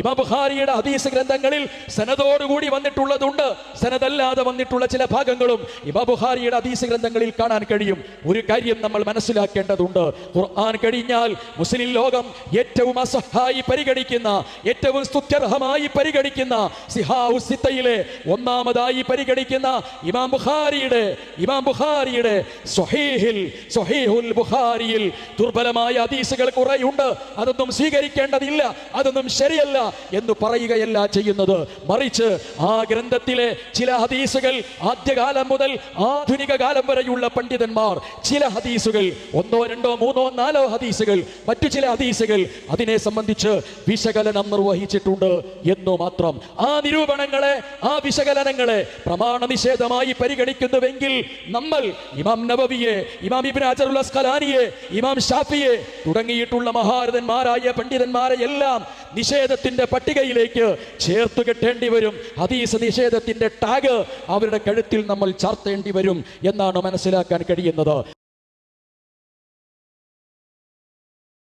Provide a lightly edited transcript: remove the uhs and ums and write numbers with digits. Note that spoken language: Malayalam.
ഇമാം ബുഖാരിയുടെ ഹദീസ് ഗ്രന്ഥങ്ങളിൽ സനദോടുകൂടി വന്നിട്ടുള്ളതുണ്ട്, സനദല്ലാതെ വന്നിട്ടുള്ള ചില ഭാഗങ്ങളും ഇമാം ബുഖാരിയുടെ ഹദീസ് ഗ്രന്ഥങ്ങളിൽ കാണാൻ കഴിയും. ഒരു കാര്യം നമ്മൾ മനസ്സിലാക്കേണ്ടതുണ്ട്, ഖുർആൻ കഴിഞ്ഞാൽ മുസ്ലിം ലോകം ഏറ്റവും അസഹായി പരിഗണിക്കുന്ന, ഏറ്റവും സ്തുത്യർഹമായി പരിഗണിക്കുന്ന സിഹാഉ സിത്തയിലെ ഒന്നാമതായി പരിഗണിക്കുന്ന ഇമാം ബുഖാരിയുടെ സ്വഹീഹുൽ ബുഖാരിയിൽ ദുർബലമായ ഹദീസുകൾ കുറെയുണ്ട്. അതൊന്നും സ്വീകരിക്കേണ്ടതില്ല, അതൊന്നും ശരിയല്ല എന്ന് പറയുകയല്ല ചെയ്യുന്നത്. മറിച്ച് ആ ഗ്രന്ഥത്തിലെ ചില ഹദീസുകൾ ആദ്യകാലം മുതൽ ആധുനിക കാലം വരെയുള്ള പണ്ഡിതന്മാർ ചില ഹദീസുകൾ, 1, 2, 3, 4 ഹദീസുകൾ, മറ്റു ചില ഹദീസുകൾ അതിനെ സംബന്ധിച്ച് വിശകലനം നിർവഹിച്ചിട്ടുണ്ട് എന്നു മാത്രം. ആ നിരൂപണങ്ങളെ, ആ വിശകലനങ്ങളെ പ്രമാണ നിഷേധമായി പരിഗണിക്കുന്നുവെങ്കിൽ നമ്മൾ ഇമാം നബവിയെ, ഇമാം ഇബ്നു ഹജറുൽ അസ്ഖലാനിയെ, ഇമാം ഷാഫിയെ തുടങ്ങിയിട്ടുള്ള മഹാരഥന്മാരായ പണ്ഡിതന്മാരെ എല്ലാം നിഷേധത്തിന്റെ പട്ടികയിലേക്ക് ചേർത്തു കെട്ടേണ്ടി വരും. ഹദീസ് നിഷേധത്തിന്റെ ടാഗ് അവരുടെ കഴുത്തിൽ നമ്മൾ ചാർത്തേണ്ടി വരും എന്നാണ് മനസ്സിലാക്കാൻ കഴിയുന്നത്.